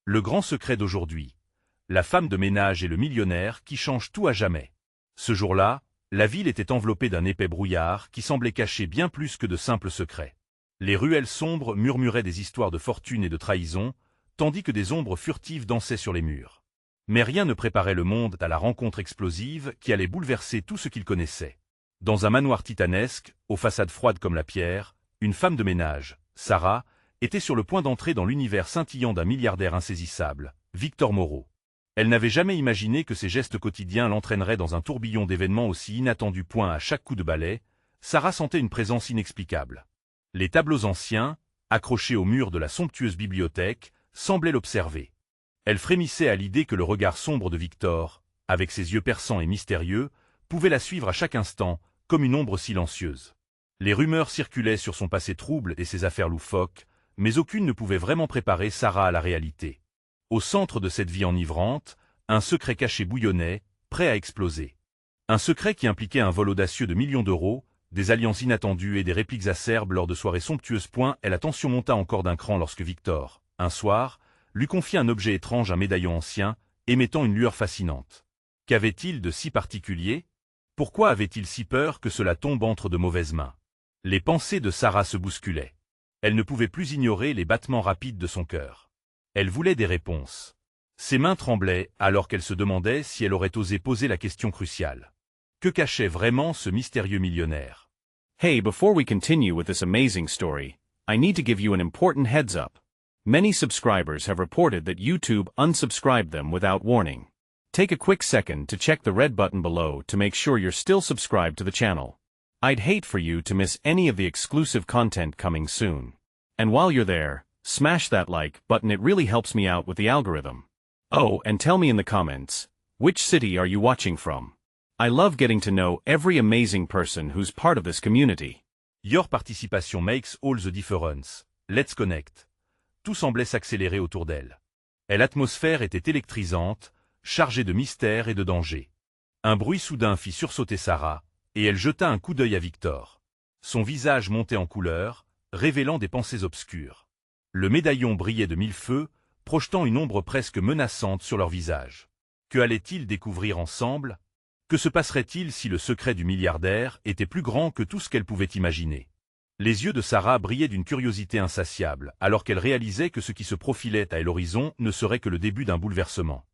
Le grand secret d'aujourd'hui. La femme de ménage et le millionnaire qui changent tout à jamais. Ce jour-là, la ville était enveloppée d'un épais brouillard qui semblait cacher bien plus que de simples secrets. Les ruelles sombres murmuraient des histoires de fortune et de trahison, tandis que des ombres furtives dansaient sur les murs. Mais rien ne préparait le monde à la rencontre explosive qui allait bouleverser tout ce qu'il connaissait. Dans un manoir titanesque, aux façades froides comme la pierre, une femme de ménage, Sarah, était sur le point d'entrer dans l'univers scintillant d'un milliardaire insaisissable, Victor Moreau. Elle n'avait jamais imaginé que ses gestes quotidiens l'entraîneraient dans un tourbillon d'événements aussi inattendus. À chaque coup de balai, Sarah sentait une présence inexplicable. Les tableaux anciens, accrochés au mur de la somptueuse bibliothèque, semblaient l'observer. Elle frémissait à l'idée que le regard sombre de Victor, avec ses yeux perçants et mystérieux, pouvait la suivre à chaque instant, comme une ombre silencieuse. Les rumeurs circulaient sur son passé trouble et ses affaires loufoques, mais aucune ne pouvait vraiment préparer Sarah à la réalité. Au centre de cette vie enivrante, un secret caché bouillonnait, prêt à exploser. Un secret qui impliquait un vol audacieux de millions d'euros, des alliances inattendues et des répliques acerbes lors de soirées somptueuses. Et la tension monta encore d'un cran lorsque Victor, un soir, lui confia un objet étrange, un médaillon ancien, émettant une lueur fascinante. Qu'avait-il de si particulier? Pourquoi avait-il si peur que cela tombe entre de mauvaises mains? Les pensées de Sarah se bousculaient. Elle ne pouvait plus ignorer les battements rapides de son cœur. Elle voulait des réponses. Ses mains tremblaient alors qu'elle se demandait si elle aurait osé poser la question cruciale. Que cachait vraiment ce mystérieux millionnaire? Hey, before we continue with this amazing story, I need to give you an important heads up. Many subscribers have reported that YouTube unsubscribed them without warning. Take a quick second to check the red button below to make sure you're still subscribed to the channel. I'd hate for you to miss any of the exclusive content coming soon. And while you're there, smash that like button, it really helps me out with the algorithm. Oh, and tell me in the comments, which city are you watching from? I love getting to know every amazing person who's part of this community. Your participation makes all the difference. Let's connect. Tout semblait s'accélérer autour d'elle. Et l'atmosphère était électrisante, chargée de mystère et de danger. Un bruit soudain fit sursauter Sarah, et elle jeta un coup d'œil à Victor. Son visage montait en couleur, révélant des pensées obscures. Le médaillon brillait de mille feux, projetant une ombre presque menaçante sur leur visage. Que allaient-ils découvrir ensemble? Que se passerait-il si le secret du milliardaire était plus grand que tout ce qu'elle pouvait imaginer? Les yeux de Sarah brillaient d'une curiosité insatiable, alors qu'elle réalisait que ce qui se profilait à l'horizon ne serait que le début d'un bouleversement.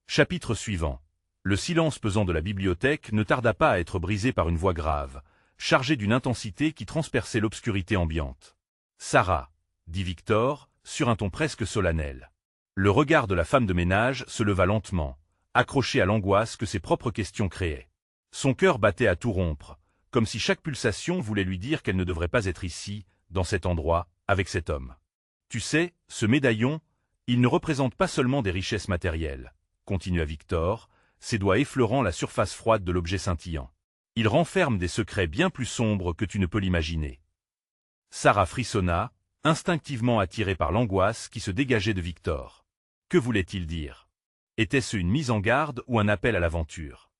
Chapitre suivant. Le silence pesant de la bibliothèque ne tarda pas à être brisé par une voix grave, chargée d'une intensité qui transperçait l'obscurité ambiante. « Sarah », dit Victor, sur un ton presque solennel. Le regard de la femme de ménage se leva lentement, accroché à l'angoisse que ses propres questions créaient. Son cœur battait à tout rompre, comme si chaque pulsation voulait lui dire qu'elle ne devrait pas être ici, dans cet endroit, avec cet homme. « Tu sais, ce médaillon, il ne représente pas seulement des richesses matérielles, » continua Victor, ses doigts effleurant la surface froide de l'objet scintillant. « Il renferme des secrets bien plus sombres que tu ne peux l'imaginer. » Sarah frissonna, instinctivement attirée par l'angoisse qui se dégageait de Victor. Que voulait-il dire? Était-ce une mise en garde ou un appel à l'aventure?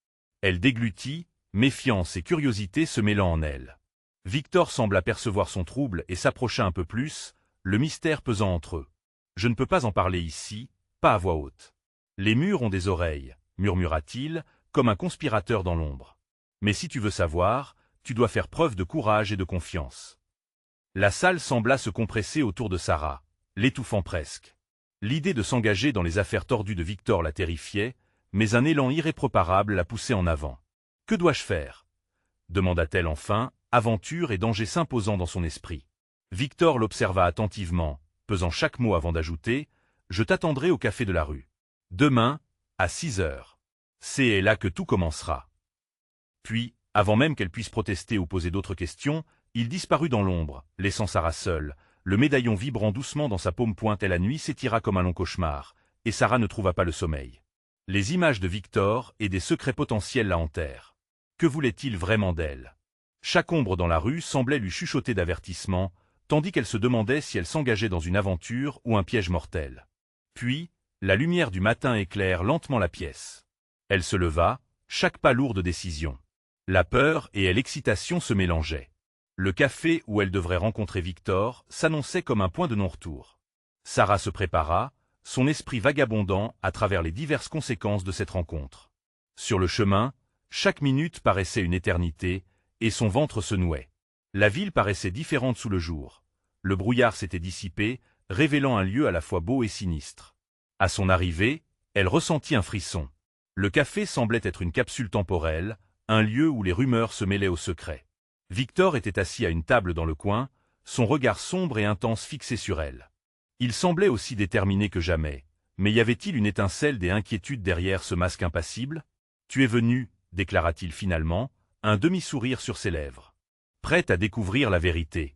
Elle déglutit, méfiance et curiosité se mêlant en elle. Victor sembla percevoir son trouble et s'approcha un peu plus, le mystère pesant entre eux. « Je ne peux pas en parler ici, pas à voix haute. Les murs ont des oreilles, murmura-t-il, comme un conspirateur dans l'ombre. Mais si tu veux savoir, tu dois faire preuve de courage et de confiance. » La salle sembla se compresser autour de Sarah, l'étouffant presque. L'idée de s'engager dans les affaires tordues de Victor la terrifiait, mais un élan irréprochable la poussait en avant. « Que dois-je faire » demanda-t-elle enfin, aventure et danger s'imposant dans son esprit. Victor l'observa attentivement, pesant chaque mot avant d'ajouter « Je t'attendrai au café de la rue. Demain, à 6 heures. C'est là que tout commencera. » Puis, avant même qu'elle puisse protester ou poser d'autres questions, il disparut dans l'ombre, laissant Sarah seule, le médaillon vibrant doucement dans sa paume pointe. Et la nuit s'étira comme un long cauchemar, et Sarah ne trouva pas le sommeil. Les images de Victor et des secrets potentiels la hantèrent. Que voulait-il vraiment d'elle? Chaque ombre dans la rue semblait lui chuchoter d'avertissement, tandis qu'elle se demandait si elle s'engageait dans une aventure ou un piège mortel. Puis, la lumière du matin éclaire lentement la pièce. Elle se leva, chaque pas lourd de décision. La peur et l'excitation se mélangeaient. Le café où elle devrait rencontrer Victor s'annonçait comme un point de non-retour. Sarah se prépara, son esprit vagabondant à travers les diverses conséquences de cette rencontre. Sur le chemin, chaque minute paraissait une éternité, et son ventre se nouait. La ville paraissait différente sous le jour. Le brouillard s'était dissipé, révélant un lieu à la fois beau et sinistre. À son arrivée, elle ressentit un frisson. Le café semblait être une capsule temporelle, un lieu où les rumeurs se mêlaient aux secrets. Victor était assis à une table dans le coin, son regard sombre et intense fixé sur elle. Il semblait aussi déterminé que jamais, mais y avait-il une étincelle des inquiétudes derrière ce masque impassible? « Tu es venu, déclara-t-il finalement, un demi-sourire sur ses lèvres. Prête à découvrir la vérité.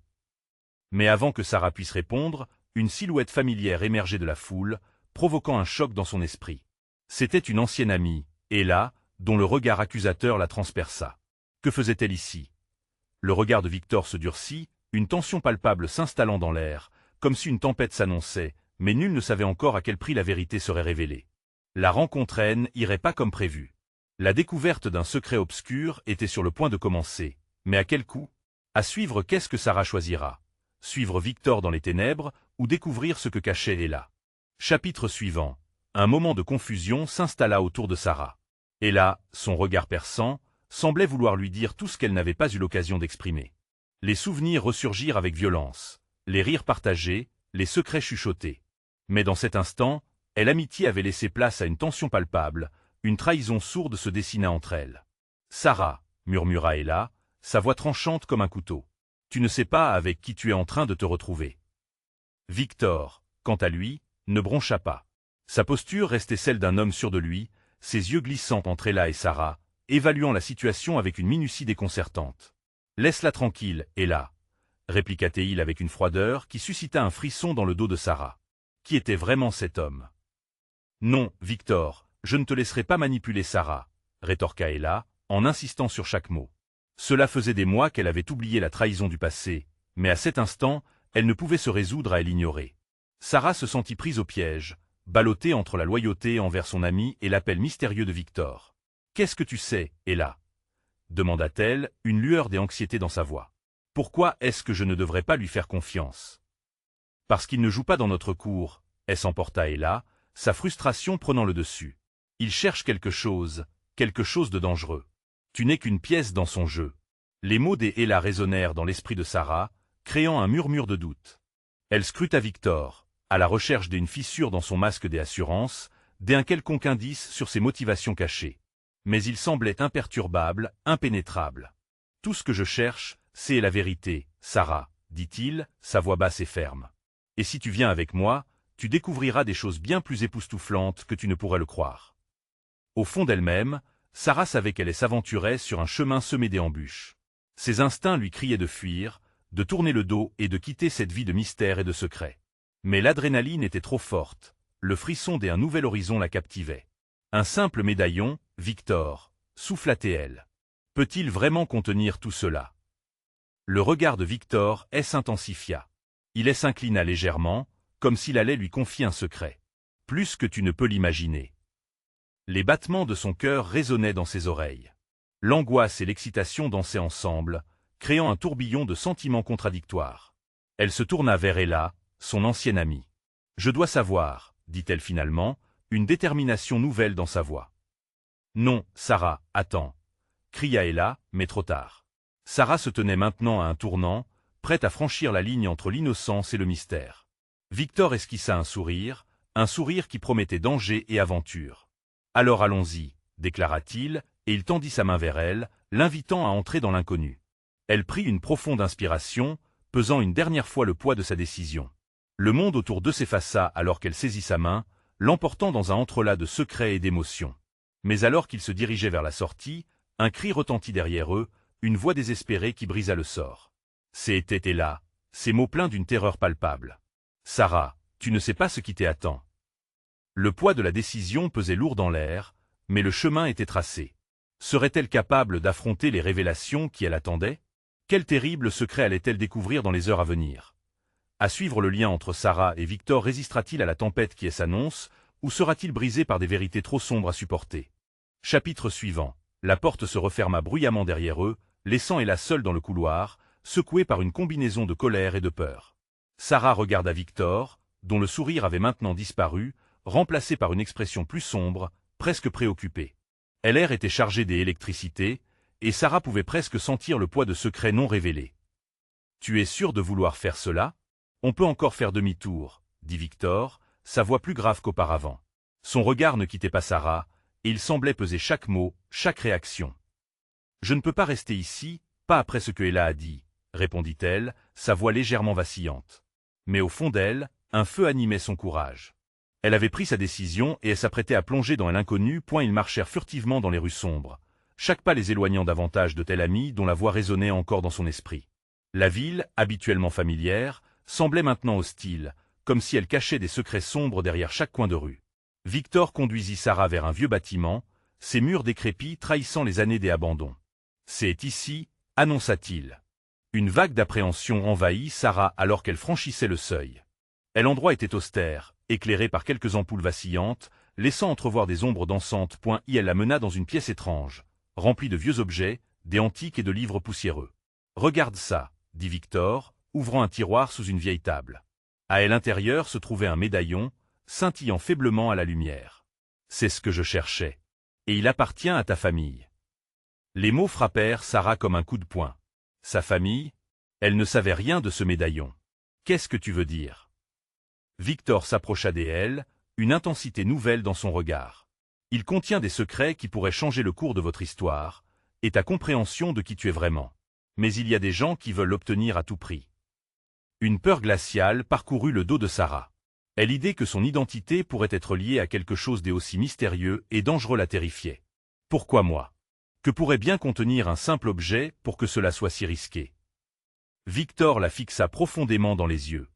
Mais avant que Sarah puisse répondre, une silhouette familière émergeait de la foule, provoquant un choc dans son esprit. C'était une ancienne amie, Ella, dont le regard accusateur la transperça. Que faisait-elle ici? Le regard de Victor se durcit, une tension palpable s'installant dans l'air, comme si une tempête s'annonçait, mais nul ne savait encore à quel prix la vérité serait révélée. La rencontre irait pas comme prévu. La découverte d'un secret obscur était sur le point de commencer, mais à quel coût? À suivre, qu'est-ce que Sarah choisira? Suivre Victor dans les ténèbres ou découvrir ce que cachait Ella? Chapitre suivant. Un moment de confusion s'installa autour de Sarah. Ella, son regard perçant, semblait vouloir lui dire tout ce qu'elle n'avait pas eu l'occasion d'exprimer. Les souvenirs ressurgirent avec violence, les rires partagés, les secrets chuchotés. Mais dans cet instant, l'amitié avait laissé place à une tension palpable, une trahison sourde se dessina entre elles. « Sarah, » murmura Ella, sa voix tranchante comme un couteau. « Tu ne sais pas avec qui tu es en train de te retrouver. » Victor, quant à lui, ne broncha pas. Sa posture restait celle d'un homme sûr de lui, ses yeux glissant entre Ella et Sarah, évaluant la situation avec une minutie déconcertante. « Laisse-la tranquille, Ella, » répliqua-t-il avec une froideur qui suscita un frisson dans le dos de Sarah. Qui était vraiment cet homme? « Non, Victor, je ne te laisserai pas manipuler Sarah, » rétorqua Ella, en insistant sur chaque mot. Cela faisait des mois qu'elle avait oublié la trahison du passé, mais à cet instant, elle ne pouvait se résoudre à l'ignorer. Sarah se sentit prise au piège, ballottée entre la loyauté envers son ami et l'appel mystérieux de Victor. « Qu'est-ce que tu sais, Ella ?» demanda-t-elle, une lueur d'anxiété dans sa voix. « Pourquoi est-ce que je ne devrais pas lui faire confiance? » « Parce qu'il ne joue pas dans notre cour, » s'emporta Ella, sa frustration prenant le dessus. « Il cherche quelque chose de dangereux. Tu n'es qu'une pièce dans son jeu. » Les mots des Ella résonnèrent dans l'esprit de Sarah, créant un murmure de doute. Elle scruta Victor, à la recherche d'une fissure dans son masque des assurances, d'un quelconque indice sur ses motivations cachées. Mais il semblait imperturbable, impénétrable. « Tout ce que je cherche, c'est la vérité, Sarah, » dit-il, sa voix basse et ferme. « Et si tu viens avec moi, tu découvriras des choses bien plus époustouflantes que tu ne pourrais le croire. » Au fond d'elle-même, Sarah savait qu'elle s'aventurait sur un chemin semé d'embûches. Ses instincts lui criaient de fuir, de tourner le dos et de quitter cette vie de mystère et de secret. Mais l'adrénaline était trop forte, le frisson d'un nouvel horizon la captivait. Un simple médaillon, Victor, souffla-t-elle. Peut-il vraiment contenir tout cela? Le regard de Victor s'intensifia. Il s'inclina légèrement, comme s'il allait lui confier un secret. Plus que tu ne peux l'imaginer. Les battements de son cœur résonnaient dans ses oreilles. L'angoisse et l'excitation dansaient ensemble, créant un tourbillon de sentiments contradictoires. Elle se tourna vers Ella, son ancienne amie. « Je dois savoir, » dit-elle finalement, une détermination nouvelle dans sa voix. « Non, Sarah, attends » cria Ella, mais trop tard. Sarah se tenait maintenant à un tournant, prête à franchir la ligne entre l'innocence et le mystère. Victor esquissa un sourire qui promettait danger et aventure. « Alors allons-y, » déclara-t-il, et il tendit sa main vers elle, l'invitant à entrer dans l'inconnu. Elle prit une profonde inspiration, pesant une dernière fois le poids de sa décision. Le monde autour d'eux s'effaça alors qu'elle saisit sa main, l'emportant dans un entrelac de secrets et d'émotions. Mais alors qu'ils se dirigeaient vers la sortie, un cri retentit derrière eux, une voix désespérée qui brisa le sort. C'était Ella, ces mots pleins d'une terreur palpable. « Sarah, tu ne sais pas ce qui t'attend. » Le poids de la décision pesait lourd dans l'air, mais le chemin était tracé. Serait-elle capable d'affronter les révélations qui l'attendaient? Quel terrible secret allait-elle découvrir dans les heures à venir? À suivre, le lien entre Sarah et Victor résistera-t-il à la tempête qui s'annonce, ou sera-t-il brisé par des vérités trop sombres à supporter? Chapitre suivant. La porte se referma bruyamment derrière eux, laissant Ella seule dans le couloir, secouée par une combinaison de colère et de peur. Sarah regarda Victor, dont le sourire avait maintenant disparu, remplacé par une expression plus sombre, presque préoccupée. L'air était chargé d'électricité, et Sarah pouvait presque sentir le poids de secrets non révélés. « Tu es sûr de vouloir faire cela? On peut encore faire demi-tour, » dit Victor, sa voix plus grave qu'auparavant. Son regard ne quittait pas Sarah, et il semblait peser chaque mot, chaque réaction. « Je ne peux pas rester ici, pas après ce que Ella a dit, » répondit-elle, sa voix légèrement vacillante. Mais au fond d'elle, un feu animait son courage. Elle avait pris sa décision et elle s'apprêtait à plonger dans l'inconnu. Ils marchèrent furtivement dans les rues sombres, chaque pas les éloignant davantage de tel ami dont la voix résonnait encore dans son esprit. La ville, habituellement familière, semblait maintenant hostile, comme si elle cachait des secrets sombres derrière chaque coin de rue. Victor conduisit Sarah vers un vieux bâtiment, ses murs décrépits trahissant les années des abandons. « C'est ici » annonça-t-il. Une vague d'appréhension envahit Sarah alors qu'elle franchissait le seuil. L'endroit était austère, éclairé par quelques ampoules vacillantes, laissant entrevoir des ombres dansantes. Elle la mena dans une pièce étrange, remplie de vieux objets, des antiques et de livres poussiéreux. « Regarde ça » dit Victor, ouvrant un tiroir sous une vieille table. À l'intérieur se trouvait un médaillon, scintillant faiblement à la lumière. « C'est ce que je cherchais. Et il appartient à ta famille. » Les mots frappèrent Sarah comme un coup de poing. Sa famille? Elle ne savait rien de ce médaillon. Qu'est-ce que tu veux dire? Victor s'approcha d'elle, une intensité nouvelle dans son regard. Il contient des secrets qui pourraient changer le cours de votre histoire, et ta compréhension de qui tu es vraiment. Mais il y a des gens qui veulent l'obtenir à tout prix. Une peur glaciale parcourut le dos de Sarah. L'idée que son identité pourrait être liée à quelque chose d'aussi mystérieux et dangereux la terrifiait. Pourquoi moi? Que pourrait bien contenir un simple objet pour que cela soit si risqué? Victor la fixa profondément dans les yeux.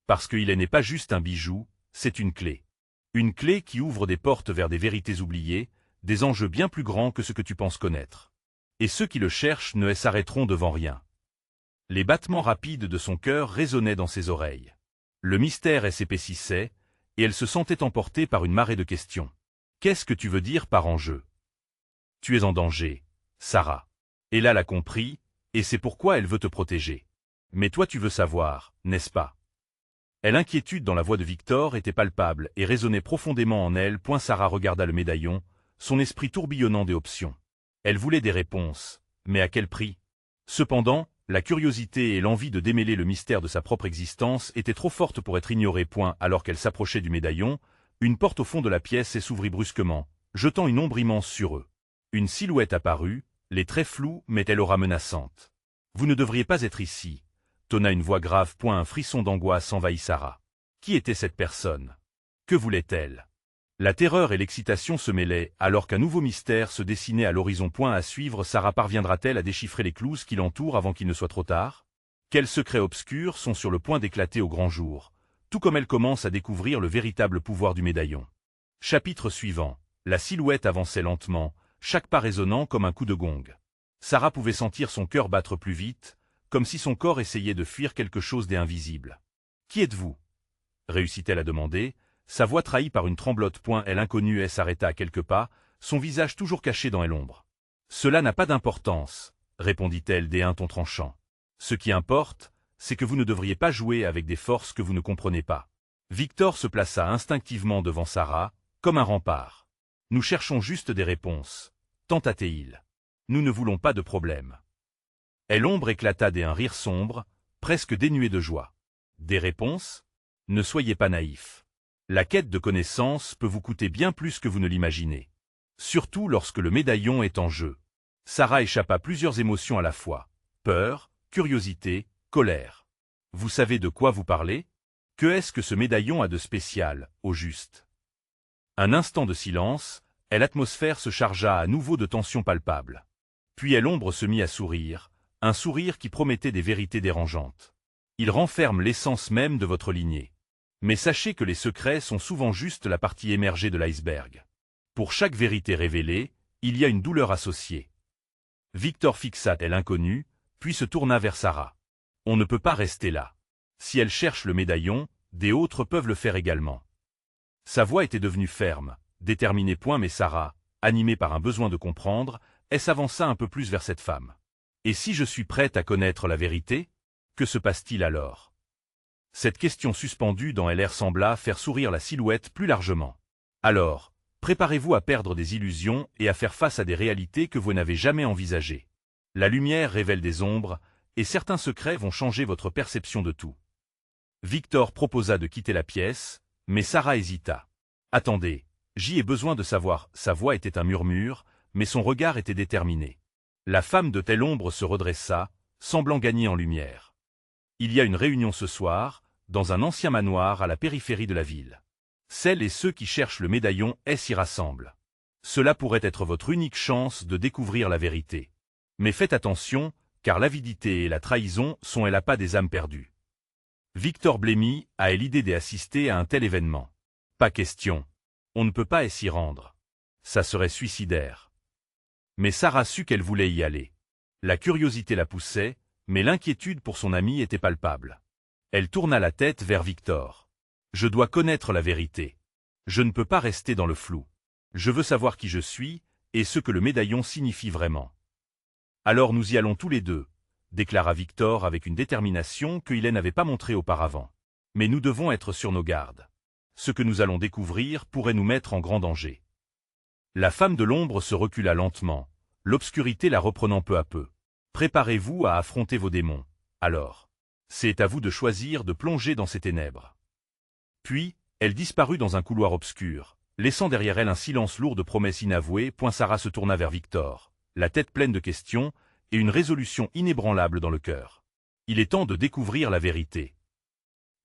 Parce qu'il n'est pas juste un bijou, c'est une clé. Une clé qui ouvre des portes vers des vérités oubliées, des enjeux bien plus grands que ce que tu penses connaître. Et ceux qui le cherchent ne s'arrêteront devant rien. Les battements rapides de son cœur résonnaient dans ses oreilles. Le mystère s'épaississait, et elle se sentait emportée par une marée de questions. Qu'est-ce que tu veux dire par enjeu? Tu es en danger, Sarah. Ella l'a compris, et c'est pourquoi elle veut te protéger. Mais toi tu veux savoir, n'est-ce pas? L'inquiétude dans la voix de Victor était palpable et résonnait profondément en elle. Sarah regarda le médaillon, son esprit tourbillonnant des options. Elle voulait des réponses, mais à quel prix? Cependant, la curiosité et l'envie de démêler le mystère de sa propre existence étaient trop fortes pour être ignorées. Alors qu'elle s'approchait du médaillon, une porte au fond de la pièce s'ouvrit brusquement, jetant une ombre immense sur eux. Une silhouette apparut, les traits flous mais elle aura menaçante. « Vous ne devriez pas être ici », tonna une voix grave. Un frisson d'angoisse envahit Sarah. Qui était cette personne? Que voulait-elle? La terreur et l'excitation se mêlaient, alors qu'un nouveau mystère se dessinait à l'horizon. À suivre, Sarah parviendra-t-elle à déchiffrer les clouses qui l'entourent avant qu'il ne soit trop tard? Quels secrets obscurs sont sur le point d'éclater au grand jour, tout comme elle commence à découvrir le véritable pouvoir du médaillon. Chapitre suivant. La silhouette avançait lentement, chaque pas résonnant comme un coup de gong. Sarah pouvait sentir son cœur battre plus vite, comme si son corps essayait de fuir quelque chose d'invisible. « Qui êtes-vous » réussit-elle à demander, sa voix trahie par une tremblote. L'inconnue s'arrêta à quelques pas, son visage toujours caché dans l'ombre. « Cela n'a pas d'importance, » répondit-elle d'un ton tranchant. « Ce qui importe, c'est que vous ne devriez pas jouer avec des forces que vous ne comprenez pas. » Victor se plaça instinctivement devant Sarah, comme un rempart. « Nous cherchons juste des réponses, » tenta-t-il. « Nous ne voulons pas de problème. » L'ombre éclata d'un rire sombre, presque dénué de joie. « Des réponses? Ne soyez pas naïfs. La quête de connaissances peut vous coûter bien plus que vous ne l'imaginez. Surtout lorsque le médaillon est en jeu. » Sarah échappa plusieurs émotions à la fois. Peur, curiosité, colère. « Vous savez de quoi vous parlez? Que est-ce que ce médaillon a de spécial, au juste ?» Un instant de silence, l'atmosphère se chargea à nouveau de tensions palpables. Puis l'ombre se mit à sourire, un sourire qui promettait des vérités dérangeantes. « Il renferme l'essence même de votre lignée. Mais sachez que les secrets sont souvent juste la partie émergée de l'iceberg. Pour chaque vérité révélée, il y a une douleur associée. » Victor fixa l'inconnue, puis se tourna vers Sarah. « On ne peut pas rester là. Si elle cherche le médaillon, des autres peuvent le faire également. » Sa voix était devenue ferme, déterminée. Mais Sarah, animée par un besoin de comprendre, s'avança un peu plus vers cette femme. « Et si je suis prête à connaître la vérité? Que se passe-t-il alors ?» Cette question suspendue dans l'air sembla faire sourire la silhouette plus largement. Alors, préparez-vous à perdre des illusions et à faire face à des réalités que vous n'avez jamais envisagées. La lumière révèle des ombres, et certains secrets vont changer votre perception de tout. Victor proposa de quitter la pièce, mais Sarah hésita. Attendez, j'y ai besoin de savoir. Sa voix était un murmure, mais son regard était déterminé. La femme de telle ombre se redressa, semblant gagner en lumière. Il y a une réunion ce soir, dans un ancien manoir à la périphérie de la ville. Celles et ceux qui cherchent le médaillon s'y rassemblent. Cela pourrait être votre unique chance de découvrir la vérité. Mais faites attention, car l'avidité et la trahison sont elle pas des âmes perdues. Victor blêmit a l'idée d'assister à un tel événement. Pas question. On ne peut pas s'y rendre. Ça serait suicidaire. Mais Sarah sut qu'elle voulait y aller. La curiosité la poussait, mais l'inquiétude pour son ami était palpable. Elle tourna la tête vers Victor. Je dois connaître la vérité. Je ne peux pas rester dans le flou. Je veux savoir qui je suis, et ce que le médaillon signifie vraiment. Alors nous y allons tous les deux, déclara Victor avec une détermination qu'il n'avait pas montrée auparavant. Mais nous devons être sur nos gardes. Ce que nous allons découvrir pourrait nous mettre en grand danger. La femme de l'ombre se recula lentement, l'obscurité la reprenant peu à peu. Préparez-vous à affronter vos démons, alors. C'est à vous de choisir de plonger dans ces ténèbres. Puis, elle disparut dans un couloir obscur, laissant derrière elle un silence lourd de promesses inavouées. Sarah se tourna vers Victor, la tête pleine de questions, et une résolution inébranlable dans le cœur. Il est temps de découvrir la vérité.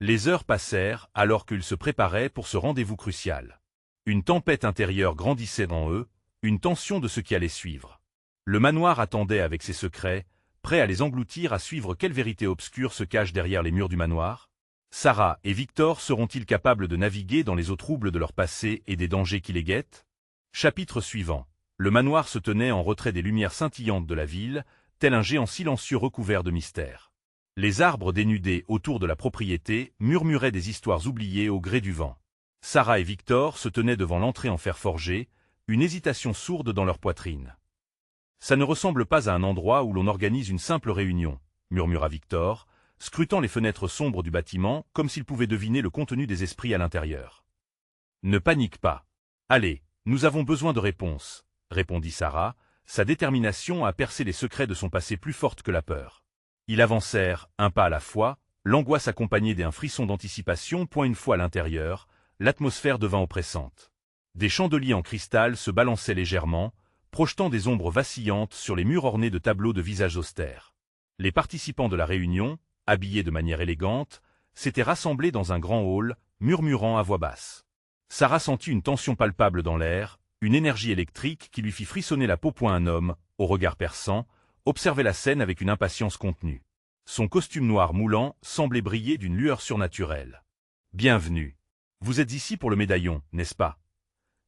Les heures passèrent alors qu'ils se préparaient pour ce rendez-vous crucial. Une tempête intérieure grandissait en eux, une tension de ce qui allait suivre. Le manoir attendait avec ses secrets, prêt à les engloutir, à suivre quelle vérité obscure se cache derrière les murs du manoir. Sarah et Victor seront-ils capables de naviguer dans les eaux troubles de leur passé et des dangers qui les guettent? Chapitre suivant. Le manoir se tenait en retrait des lumières scintillantes de la ville, tel un géant silencieux recouvert de mystère. Les arbres dénudés autour de la propriété murmuraient des histoires oubliées au gré du vent. Sarah et Victor se tenaient devant l'entrée en fer forgé, une hésitation sourde dans leur poitrine. « Ça ne ressemble pas à un endroit où l'on organise une simple réunion », murmura Victor, scrutant les fenêtres sombres du bâtiment comme s'il pouvait deviner le contenu des esprits à l'intérieur. « Ne panique pas. Allez, nous avons besoin de réponses, » répondit Sarah, sa détermination à percer les secrets de son passé plus forte que la peur. Ils avancèrent, un pas à la fois, l'angoisse accompagnée d'un frisson d'anticipation. Une fois à l'intérieur, l'atmosphère devint oppressante. Des chandeliers en cristal se balançaient légèrement, projetant des ombres vacillantes sur les murs ornés de tableaux de visages austères. Les participants de la réunion, habillés de manière élégante, s'étaient rassemblés dans un grand hall, murmurant à voix basse. Sarah sentit une tension palpable dans l'air, une énergie électrique qui lui fit frissonner la peau. Un homme, au regard perçant, observait la scène avec une impatience contenue. Son costume noir moulant semblait briller d'une lueur surnaturelle. « Bienvenue. Vous êtes ici pour le médaillon, n'est-ce pas ?»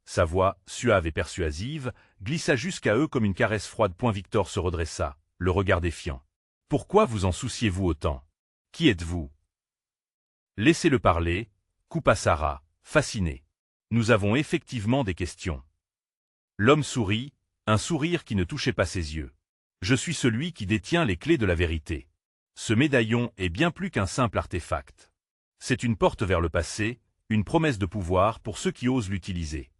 Sa voix, suave et persuasive, glissa jusqu'à eux comme une caresse froide. Victor se redressa, le regard défiant. « Pourquoi vous en souciez-vous autant? Qui êtes-vous » ? Laissez-le parler, coupa Sarah, fascinée. Nous avons effectivement des questions. L'homme sourit, un sourire qui ne touchait pas ses yeux. Je suis celui qui détient les clés de la vérité. Ce médaillon est bien plus qu'un simple artefact. C'est une porte vers le passé, une promesse de pouvoir pour ceux qui osent l'utiliser.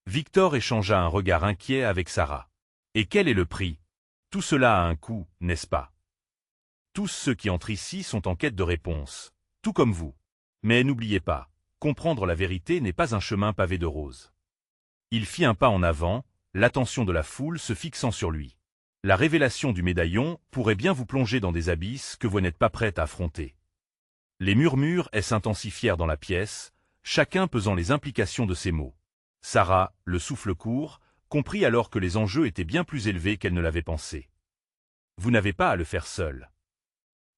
Victor échangea un regard inquiet avec Sarah. Et quel est le prix? Tout cela a un coût, n'est-ce pas? Tous ceux qui entrent ici sont en quête de réponses, tout comme vous. Mais n'oubliez pas, comprendre la vérité n'est pas un chemin pavé de roses. Il fit un pas en avant, l'attention de la foule se fixant sur lui. La révélation du médaillon pourrait bien vous plonger dans des abysses que vous n'êtes pas prête à affronter. Les murmures s'intensifièrent dans la pièce, chacun pesant les implications de ses mots. Sarah, le souffle court, comprit alors que les enjeux étaient bien plus élevés qu'elle ne l'avait pensé. Vous n'avez pas à le faire seul.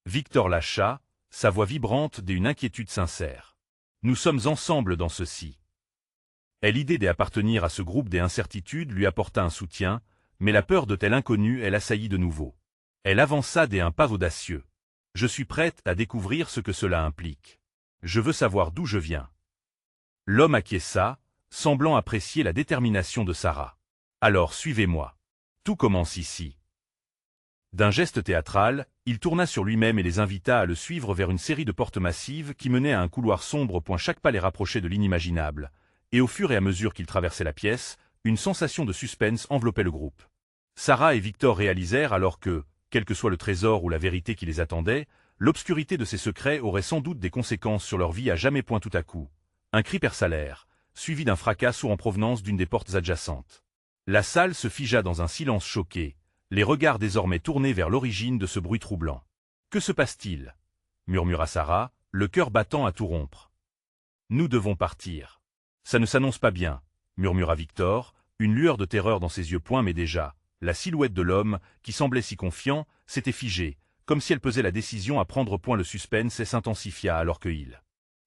Victor lâcha, sa voix vibrante d'une inquiétude sincère. Nous sommes ensemble dans ceci. L'idée d'appartenir à ce groupe des incertitudes lui apporta un soutien, mais la peur de tel inconnu l'assaillit de nouveau. Elle avança d'un pas audacieux. Je suis prête à découvrir ce que cela implique. Je veux savoir d'où je viens. L'homme acquiesça, semblant apprécier la détermination de Sarah. Alors suivez-moi. Tout commence ici. D'un geste théâtral, il tourna sur lui-même et les invita à le suivre vers une série de portes massives qui menaient à un couloir sombre. Chaque pas les rapprochait de l'inimaginable, et au fur et à mesure qu'ils traversaient la pièce, une sensation de suspense enveloppait le groupe. Sarah et Victor réalisèrent alors que, quel que soit le trésor ou la vérité qui les attendait, l'obscurité de ces secrets aurait sans doute des conséquences sur leur vie à jamais. Tout à coup, un cri perça l'air, suivi d'un fracas sourd en provenance d'une des portes adjacentes. La salle se figea dans un silence choqué, les regards désormais tournés vers l'origine de ce bruit troublant. « Que se passe-t-il » murmura Sarah, le cœur battant à tout rompre. « Nous devons partir. »« Ça ne s'annonce pas bien » murmura Victor, une lueur de terreur dans ses yeux. Mais déjà, la silhouette de l'homme, qui semblait si confiant, s'était figée, comme si elle pesait la décision à prendre. Le suspense s'intensifia alors qu'ils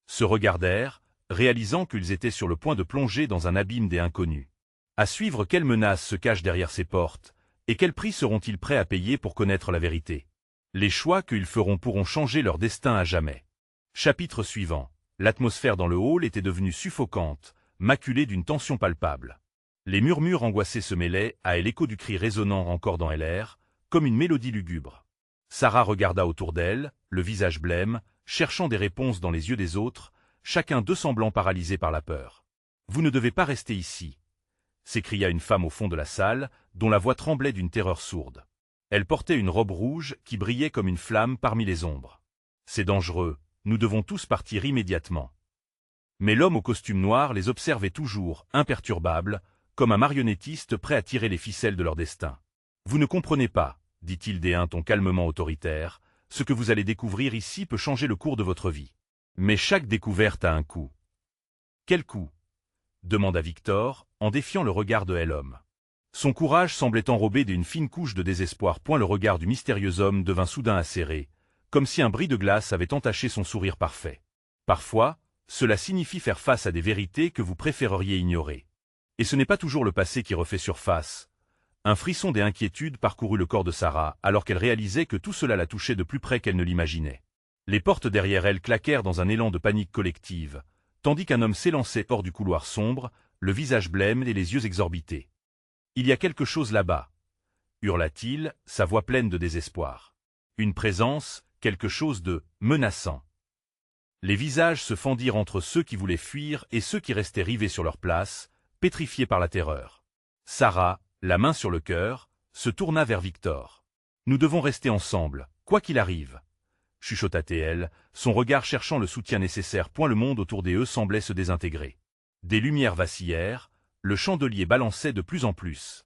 se regardèrent, réalisant qu'ils étaient sur le point de plonger dans un abîme des inconnus. À suivre, quelle menace se cache derrière ces portes, et quel prix seront-ils prêts à payer pour connaître la vérité? Les choix qu'ils feront pourront changer leur destin à jamais. Chapitre suivant. L'atmosphère dans le hall était devenue suffocante, maculée d'une tension palpable. Les murmures angoissés se mêlaient à l'écho du cri résonnant encore dans l'air, comme une mélodie lugubre. Sarah regarda autour d'elle, le visage blême, cherchant des réponses dans les yeux des autres, chacun d'eux semblant paralysé par la peur. « Vous ne devez pas rester ici !» s'écria une femme au fond de la salle, dont la voix tremblait d'une terreur sourde. Elle portait une robe rouge qui brillait comme une flamme parmi les ombres. « C'est dangereux, nous devons tous partir immédiatement. » Mais l'homme au costume noir les observait toujours, imperturbable, comme un marionnettiste prêt à tirer les ficelles de leur destin. « Vous ne comprenez pas, » dit-il d'un ton calmement autoritaire, « ce que vous allez découvrir ici peut changer le cours de votre vie. Mais chaque découverte a un coût. » « Quel coût ?» demanda Victor, en défiant le regard de l'homme. Son courage semblait enrobé d'une fine couche de désespoir. Le regard du mystérieux homme devint soudain acéré, comme si un bris de glace avait entaché son sourire parfait. Parfois, cela signifie faire face à des vérités que vous préféreriez ignorer. Et ce n'est pas toujours le passé qui refait surface. Un frisson d'inquiétude parcourut le corps de Sarah alors qu'elle réalisait que tout cela la touchait de plus près qu'elle ne l'imaginait. Les portes derrière elle claquèrent dans un élan de panique collective, tandis qu'un homme s'élançait hors du couloir sombre, le visage blême et les yeux exorbités. « Il y a quelque chose là-bas » hurla-t-il, sa voix pleine de désespoir. Une présence, quelque chose de menaçant. Les visages se fendirent entre ceux qui voulaient fuir et ceux qui restaient rivés sur leur place, pétrifiés par la terreur. Sarah, la main sur le cœur, se tourna vers Victor. « Nous devons rester ensemble, quoi qu'il arrive. » chuchota-t-elle, son regard cherchant le soutien nécessaire. Le monde autour d'eux semblait se désintégrer. Des lumières vacillèrent, le chandelier balançait de plus en plus.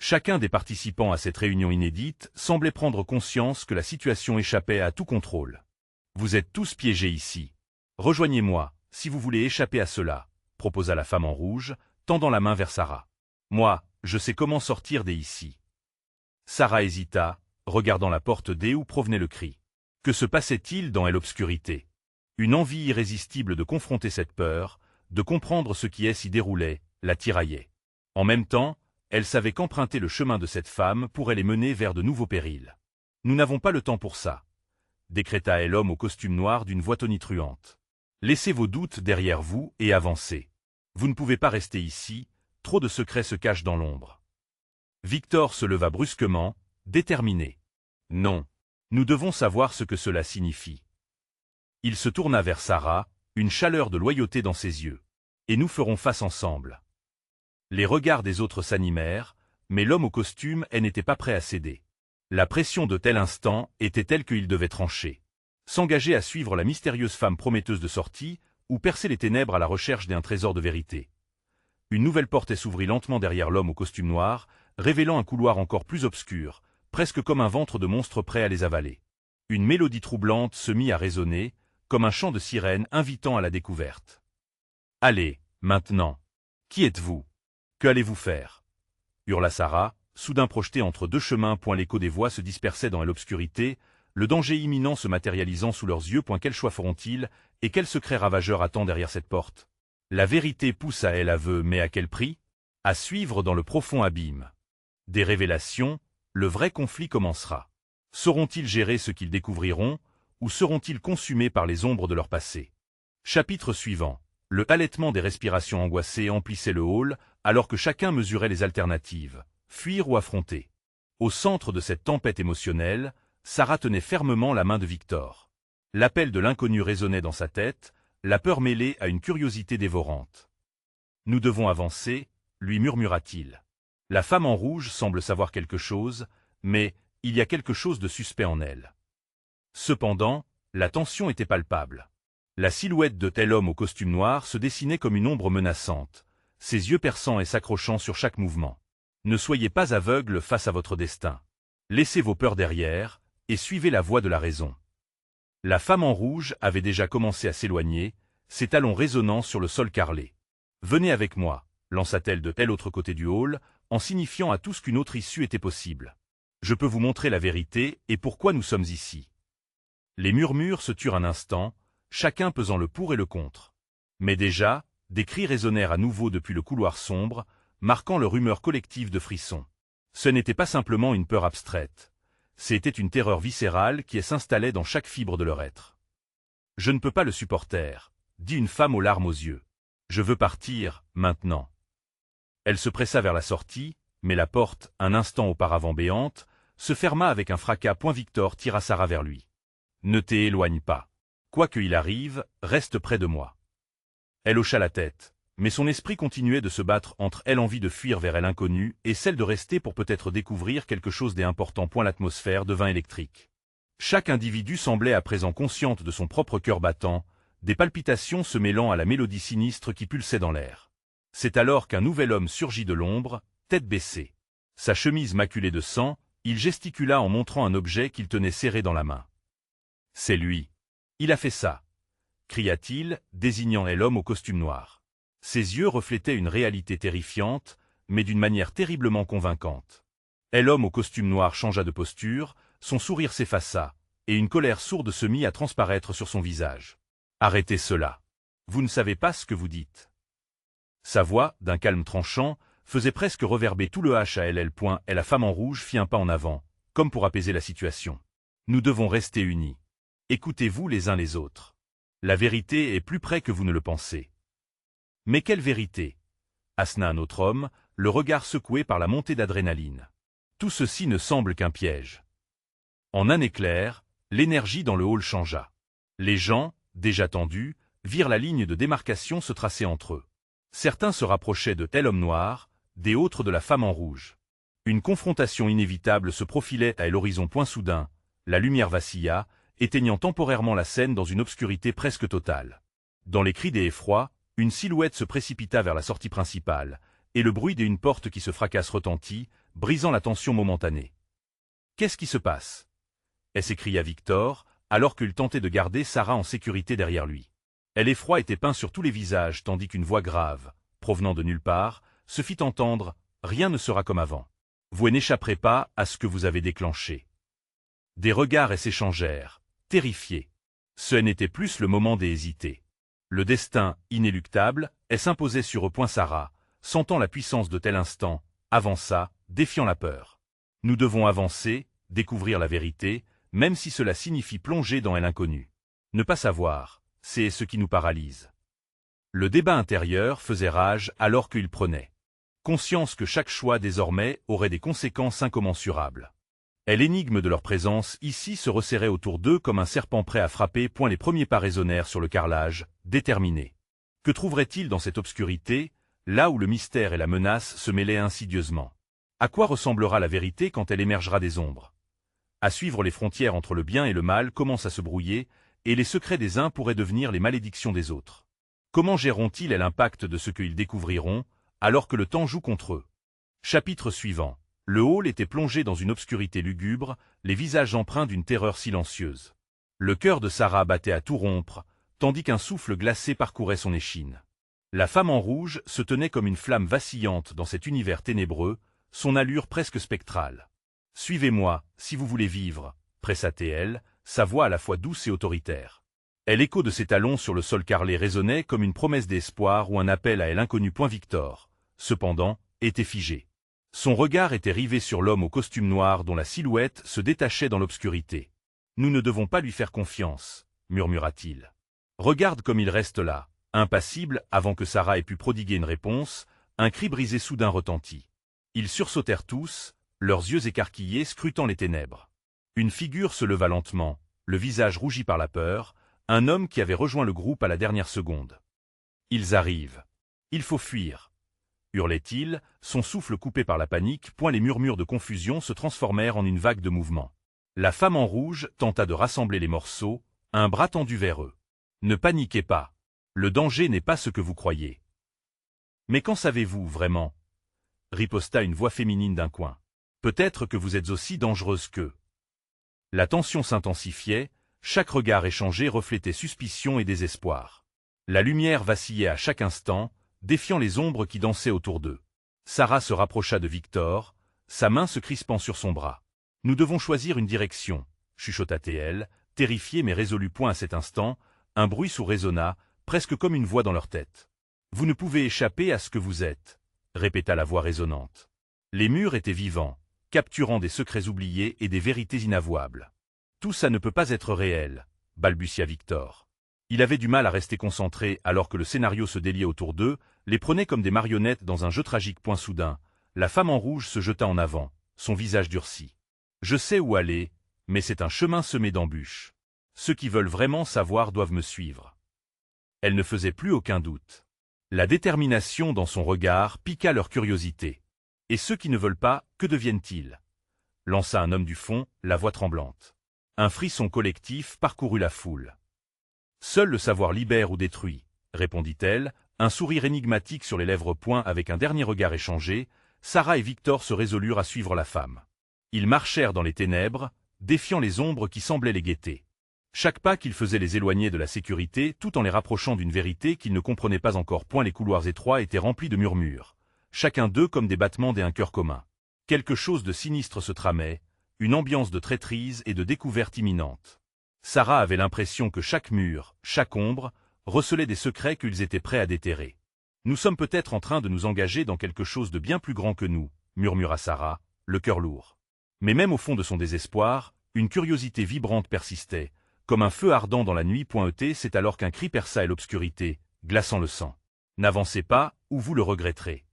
Chacun des participants à cette réunion inédite semblait prendre conscience que la situation échappait à tout contrôle. « Vous êtes tous piégés ici. Rejoignez-moi, si vous voulez échapper à cela, » proposa la femme en rouge, tendant la main vers Sarah. « Moi, je sais comment sortir d'ici. » Sarah hésita, regardant la porte d'où provenait le cri. Que se passait-il dans l'obscurité? Une envie irrésistible de confronter cette peur, de comprendre ce qui s'y déroulait, la tiraillait. En même temps, elle savait qu'emprunter le chemin de cette femme pourrait les mener vers de nouveaux périls. « Nous n'avons pas le temps pour ça », décréta l'homme au costume noir d'une voix tonitruante. « Laissez vos doutes derrière vous et avancez. Vous ne pouvez pas rester ici, trop de secrets se cachent dans l'ombre. » Victor se leva brusquement, déterminé. « Non. Nous devons savoir ce que cela signifie. » Il se tourna vers Sarah, une chaleur de loyauté dans ses yeux. « Et nous ferons face ensemble. » Les regards des autres s'animèrent, mais l'homme au costume n'était pas prêt à céder. La pression de tel instant était telle qu'il devait trancher. S'engager à suivre la mystérieuse femme prometteuse de sortie, ou percer les ténèbres à la recherche d'un trésor de vérité. Une nouvelle porte s'ouvrit lentement derrière l'homme au costume noir, révélant un couloir encore plus obscur, presque comme un ventre de monstre prêt à les avaler. Une mélodie troublante se mit à résonner, comme un chant de sirène invitant à la découverte. « Allez, maintenant. Qui êtes-vous? Que allez-vous faire » hurla Sarah, soudain projetée entre deux chemins. L'écho des voix se dispersait dans l'obscurité, le danger imminent se matérialisant sous leurs yeux. Quel choix feront-ils, et quel secret ravageur attend derrière cette porte? La vérité pousse à l'aveu, mais à quel prix? À suivre dans le profond abîme. Des révélations, le vrai conflit commencera. Sauront-ils gérer ce qu'ils découvriront, ou seront-ils consumés par les ombres de leur passé? Chapitre suivant. Le halètement des respirations angoissées emplissait le hall, alors que chacun mesurait les alternatives, fuir ou affronter. Au centre de cette tempête émotionnelle, Sarah tenait fermement la main de Victor. L'appel de l'inconnu résonnait dans sa tête, la peur mêlée à une curiosité dévorante. « Nous devons avancer », lui murmura-t-il. La femme en rouge semble savoir quelque chose, mais il y a quelque chose de suspect en elle. Cependant, la tension était palpable. La silhouette de tel homme au costume noir se dessinait comme une ombre menaçante, ses yeux perçants et s'accrochant sur chaque mouvement. Ne soyez pas aveugle face à votre destin. Laissez vos peurs derrière, et suivez la voie de la raison. La femme en rouge avait déjà commencé à s'éloigner, ses talons résonnant sur le sol carrelé. « Venez avec moi », lança-t-elle de tel autre côté du hall, en signifiant à tous qu'une autre issue était possible. « Je peux vous montrer la vérité et pourquoi nous sommes ici. » Les murmures se turent un instant, chacun pesant le pour et le contre. Mais déjà, des cris résonnèrent à nouveau depuis le couloir sombre, marquant leur humeur collective de frisson. Ce n'était pas simplement une peur abstraite. C'était une terreur viscérale qui s'installait dans chaque fibre de leur être. « Je ne peux pas le supporter », dit une femme aux larmes aux yeux. « Je veux partir, maintenant. » Elle se pressa vers la sortie, mais la porte, un instant auparavant béante, se ferma avec un fracas. Victor tira Sarah vers lui. « Ne t'éloigne pas. Quoi qu'il arrive, reste près de moi. » Elle hocha la tête, mais son esprit continuait de se battre entre elle envie de fuir vers l'inconnu et celle de rester pour peut-être découvrir quelque chose d'important. L'atmosphère devint électrique. Chaque individu semblait à présent consciente de son propre cœur battant, des palpitations se mêlant à la mélodie sinistre qui pulsait dans l'air. C'est alors qu'un nouvel homme surgit de l'ombre, tête baissée. Sa chemise maculée de sang, il gesticula en montrant un objet qu'il tenait serré dans la main. « C'est lui. Il a fait ça !» cria-t-il, désignant l'homme au costume noir. Ses yeux reflétaient une réalité terrifiante, mais d'une manière terriblement convaincante. L'homme au costume noir changea de posture, son sourire s'effaça, et une colère sourde se mit à transparaître sur son visage. « Arrêtez cela. Vous ne savez pas ce que vous dites. » Sa voix, d'un calme tranchant, faisait presque reverber tout le HALL. Et la femme en rouge fit un pas en avant, comme pour apaiser la situation. « Nous devons rester unis. Écoutez-vous les uns les autres. La vérité est plus près que vous ne le pensez. » « Mais quelle vérité ?» assena un autre homme, le regard secoué par la montée d'adrénaline. « Tout ceci ne semble qu'un piège. » En un éclair, l'énergie dans le hall changea. Les gens, déjà tendus, virent la ligne de démarcation se tracer entre eux. Certains se rapprochaient de tel homme noir, des autres de la femme en rouge. Une confrontation inévitable se profilait à l'horizon. Soudain, la lumière vacilla, éteignant temporairement la scène dans une obscurité presque totale. Dans les cris des effrois, une silhouette se précipita vers la sortie principale, et le bruit d'une porte qui se fracasse retentit, brisant la tension momentanée. « Qu'est-ce qui se passe ?» s'écria Victor, alors qu'il tentait de garder Sarah en sécurité derrière lui. L'effroi était peint sur tous les visages, tandis qu'une voix grave, provenant de nulle part, se fit entendre « Rien ne sera comme avant. Vous n'échapperez pas à ce que vous avez déclenché. » Des regards s'échangèrent, terrifiés. Ce n'était plus le moment d'hésiter. Le destin, inéluctable, s'imposait sur eux. Sarah, sentant la puissance de tel instant, avança, défiant la peur. « Nous devons avancer, découvrir la vérité, même si cela signifie plonger dans l'inconnu. Ne pas savoir, c'est ce qui nous paralyse. » Le débat intérieur faisait rage alors qu'il prenait conscience que chaque choix désormais aurait des conséquences incommensurables. L'énigme de leur présence ici se resserrait autour d'eux comme un serpent prêt à frapper. Les premiers pas résonnèrent sur le carrelage, déterminés. Que trouverait-il dans cette obscurité, là où le mystère et la menace se mêlaient insidieusement? À quoi ressemblera la vérité quand elle émergera des ombres? À suivre, les frontières entre le bien et le mal commencent à se brouiller, et les secrets des uns pourraient devenir les malédictions des autres. Comment géreront-ils l'impact de ce qu'ils découvriront, alors que le temps joue contre eux? Chapitre suivant. Le hall était plongé dans une obscurité lugubre, les visages empreints d'une terreur silencieuse. Le cœur de Sarah battait à tout rompre, tandis qu'un souffle glacé parcourait son échine. La femme en rouge se tenait comme une flamme vacillante dans cet univers ténébreux, son allure presque spectrale. « Suivez-moi, si vous voulez vivre », pressa-t-elle, sa voix à la fois douce et autoritaire. L'écho de ses talons sur le sol carrelé résonnait comme une promesse d'espoir ou un appel à l'inconnu. Victor, cependant, était figé. Son regard était rivé sur l'homme au costume noir dont la silhouette se détachait dans l'obscurité. « Nous ne devons pas lui faire confiance, » murmura-t-il. « Regarde comme il reste là, impassible. » Avant que Sarah ait pu prodiguer une réponse, un cri brisé soudain retentit. Ils sursautèrent tous, leurs yeux écarquillés scrutant les ténèbres. Une figure se leva lentement, le visage rougi par la peur, un homme qui avait rejoint le groupe à la dernière seconde. « Ils arrivent. Il faut fuir !» hurlait-il, son souffle coupé par la panique, point les murmures de confusion se transformèrent en une vague de mouvement. La femme en rouge tenta de rassembler les morceaux, un bras tendu vers eux. « Ne paniquez pas. Le danger n'est pas ce que vous croyez. »« Mais qu'en savez-vous, vraiment ?» riposta une voix féminine d'un coin. « Peut-être que vous êtes aussi dangereuse qu'eux. » La tension s'intensifiait, chaque regard échangé reflétait suspicion et désespoir. La lumière vacillait à chaque instant, défiant les ombres qui dansaient autour d'eux. Sarah se rapprocha de Victor, sa main se crispant sur son bras. « Nous devons choisir une direction, » chuchota-t-elle, terrifiée mais résolue. Point à cet instant, un bruit sourd résonna, presque comme une voix dans leur tête. « Vous ne pouvez échapper à ce que vous êtes, » répéta la voix résonnante. Les murs étaient vivants, capturant des secrets oubliés et des vérités inavouables. « Tout ça ne peut pas être réel, » balbutia Victor. Il avait du mal à rester concentré alors que le scénario se déliait autour d'eux, les prenait comme des marionnettes dans un jeu tragique. Point soudain, la femme en rouge se jeta en avant, son visage durci. « Je sais où aller, mais c'est un chemin semé d'embûches. Ceux qui veulent vraiment savoir doivent me suivre. » Elle ne faisait plus aucun doute. La détermination dans son regard piqua leur curiosité. « Et ceux qui ne veulent pas, que deviennent-ils » lança un homme du fond, la voix tremblante. Un frisson collectif parcourut la foule. « Seul le savoir libère ou détruit, » répondit-elle, un sourire énigmatique sur les lèvres. Point avec un dernier regard échangé, Sarah et Victor se résolurent à suivre la femme. Ils marchèrent dans les ténèbres, défiant les ombres qui semblaient les guetter. Chaque pas qu'ils faisaient les éloignait de la sécurité, tout en les rapprochant d'une vérité qu'ils ne comprenaient pas encore. Point les couloirs étroits étaient remplis de murmures, chacun d'eux comme des battements d'un cœur commun. Quelque chose de sinistre se tramait, une ambiance de traîtrise et de découverte imminente. Sarah avait l'impression que chaque mur, chaque ombre, recelait des secrets qu'ils étaient prêts à déterrer. « Nous sommes peut-être en train de nous engager dans quelque chose de bien plus grand que nous, » murmura Sarah, le cœur lourd. Mais même au fond de son désespoir, une curiosité vibrante persistait, comme un feu ardent dans la nuit. C'est alors qu'un cri perça l'obscurité, glaçant le sang. « N'avancez pas, ou vous le regretterez. »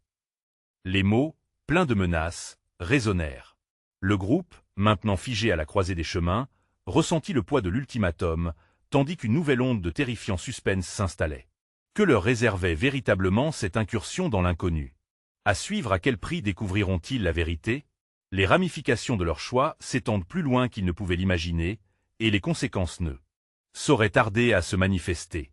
Les mots, pleins de menaces, résonnèrent. Le groupe, maintenant figé à la croisée des chemins, ressentit le poids de l'ultimatum, tandis qu'une nouvelle onde de terrifiant suspense s'installait. Que leur réservait véritablement cette incursion dans l'inconnu? À suivre, à quel prix découvriront-ils la vérité? Les ramifications de leur choix s'étendent plus loin qu'ils ne pouvaient l'imaginer, et les conséquences ne sauraient tarder à se manifester.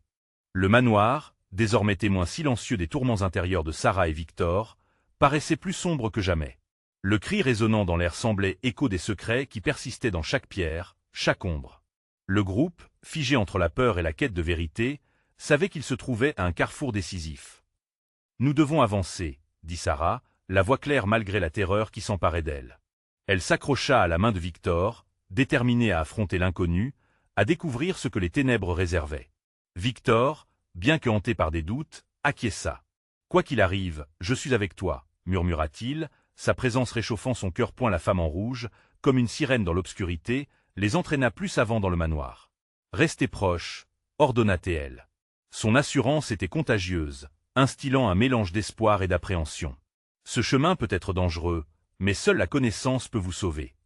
Le manoir, désormais témoin silencieux des tourments intérieurs de Sarah et Victor, paraissait plus sombre que jamais. Le cri résonnant dans l'air semblait écho des secrets qui persistaient dans chaque pierre, chaque ombre. Le groupe, figé entre la peur et la quête de vérité, savait qu'il se trouvait à un carrefour décisif. « Nous devons avancer, » dit Sarah, la voix claire malgré la terreur qui s'emparait d'elle. Elle s'accrocha à la main de Victor, déterminée à affronter l'inconnu, à découvrir ce que les ténèbres réservaient. Victor, bien que hanté par des doutes, acquiesça. « Quoi qu'il arrive, je suis avec toi, » murmura-t-il, sa présence réchauffant son cœur. La femme en rouge, comme une sirène dans l'obscurité, les entraîna plus avant dans le manoir. « Restez proches, » ordonna-t-elle. Son assurance était contagieuse, instillant un mélange d'espoir et d'appréhension. « Ce chemin peut être dangereux, mais seule la connaissance peut vous sauver. »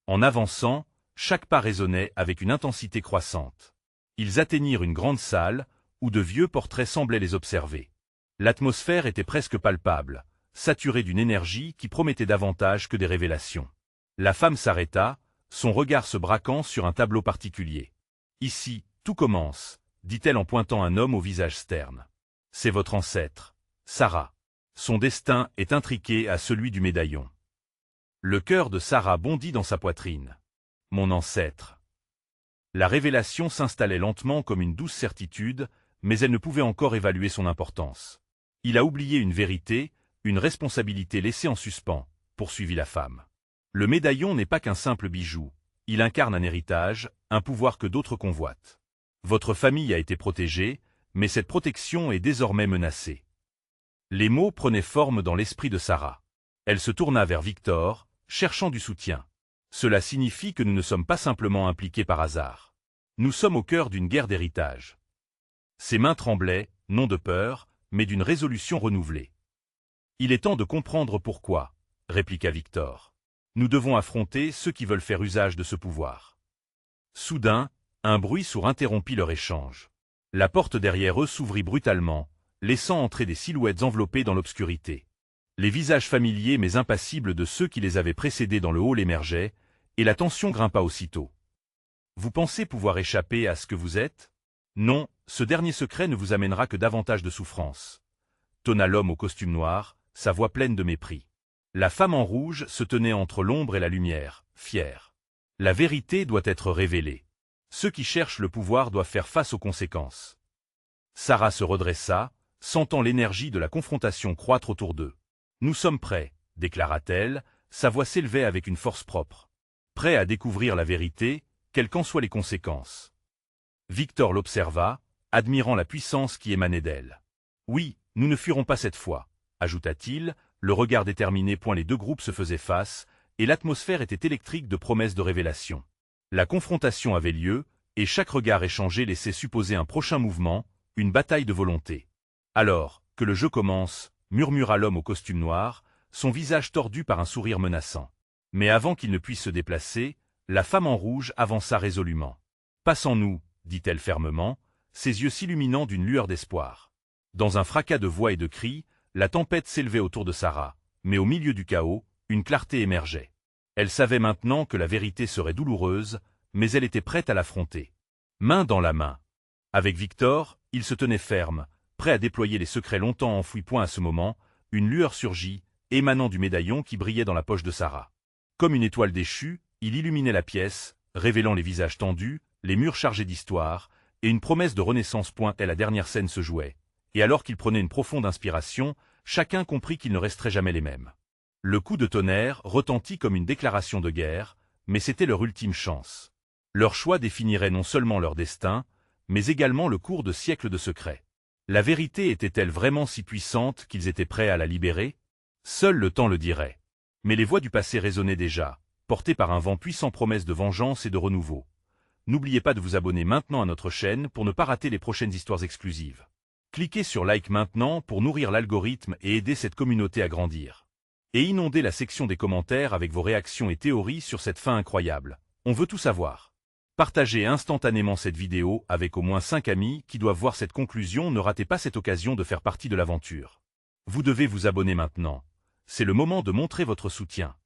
En avançant, chaque pas résonnait avec une intensité croissante. Ils atteignirent une grande salle, où de vieux portraits semblaient les observer. L'atmosphère était presque palpable, saturée d'une énergie qui promettait davantage que des révélations. La femme s'arrêta, son regard se braquant sur un tableau particulier. « Ici, tout commence, » dit-elle en pointant un homme au visage sterne. « C'est votre ancêtre, Sarah. Son destin est intriqué à celui du médaillon. » Le cœur de Sarah bondit dans sa poitrine. « Mon ancêtre. » La révélation s'installait lentement comme une douce certitude, mais elle ne pouvait encore évaluer son importance. « Il a oublié une vérité, une responsabilité laissée en suspens, » poursuivit la femme. « Le médaillon n'est pas qu'un simple bijou, il incarne un héritage, un pouvoir que d'autres convoitent. Votre famille a été protégée, mais cette protection est désormais menacée. » Les mots prenaient forme dans l'esprit de Sarah. Elle se tourna vers Victor, cherchant du soutien. « Cela signifie que nous ne sommes pas simplement impliqués par hasard. Nous sommes au cœur d'une guerre d'héritage. » Ses mains tremblaient, non de peur, mais d'une résolution renouvelée. « Il est temps de comprendre pourquoi, » répliqua Victor. Nous devons affronter ceux qui veulent faire usage de ce pouvoir. Soudain, un bruit sourd interrompit leur échange. La porte derrière eux s'ouvrit brutalement, laissant entrer des silhouettes enveloppées dans l'obscurité. Les visages familiers mais impassibles de ceux qui les avaient précédés dans le hall émergeaient, et la tension grimpa aussitôt. Vous pensez pouvoir échapper à ce que vous êtes? Non, ce dernier secret ne vous amènera que davantage de souffrance. Tonna l'homme au costume noir, sa voix pleine de mépris. La femme en rouge se tenait entre l'ombre et la lumière, fière. La vérité doit être révélée. Ceux qui cherchent le pouvoir doivent faire face aux conséquences. Sarah se redressa, sentant l'énergie de la confrontation croître autour d'eux. Nous sommes prêts, déclara-t-elle, sa voix s'élevait avec une force propre. Prêts à découvrir la vérité, quelles qu'en soient les conséquences. Victor l'observa, admirant la puissance qui émanait d'elle. Oui, nous ne fuirons pas cette fois, ajouta-t-il, le regard déterminé point les deux groupes se faisaient face, et l'atmosphère était électrique de promesses de révélation. La confrontation avait lieu, et chaque regard échangé laissait supposer un prochain mouvement, une bataille de volonté. Alors, que le jeu commence, murmura l'homme au costume noir, son visage tordu par un sourire menaçant. Mais avant qu'il ne puisse se déplacer, la femme en rouge avança résolument. « Passons-nous » dit-elle fermement, ses yeux s'illuminant d'une lueur d'espoir. Dans un fracas de voix et de cris, la tempête s'élevait autour de Sarah, mais au milieu du chaos, une clarté émergeait. Elle savait maintenant que la vérité serait douloureuse, mais elle était prête à l'affronter. Main dans la main. Avec Victor, il se tenait ferme, prêt à déployer les secrets longtemps enfouis. À ce moment, une lueur surgit, émanant du médaillon qui brillait dans la poche de Sarah. Comme une étoile déchue, il illuminait la pièce, révélant les visages tendus, les murs chargés d'histoire, et une promesse de renaissance. Et la dernière scène se jouait. Et alors qu'il prenait une profonde inspiration, chacun comprit qu'ils ne resteraient jamais les mêmes. Le coup de tonnerre retentit comme une déclaration de guerre, mais c'était leur ultime chance. Leur choix définirait non seulement leur destin, mais également le cours de siècles de secrets. La vérité était-elle vraiment si puissante qu'ils étaient prêts à la libérer? Seul le temps le dirait. Mais les voix du passé résonnaient déjà, portées par un vent puissant, promesse de vengeance et de renouveau. N'oubliez pas de vous abonner maintenant à notre chaîne pour ne pas rater les prochaines histoires exclusives. Cliquez sur like maintenant pour nourrir l'algorithme et aider cette communauté à grandir. Et inondez la section des commentaires avec vos réactions et théories sur cette fin incroyable. On veut tout savoir. Partagez instantanément cette vidéo avec au moins 5 amis qui doivent voir cette conclusion. Ne ratez pas cette occasion de faire partie de l'aventure. Vous devez vous abonner maintenant. C'est le moment de montrer votre soutien.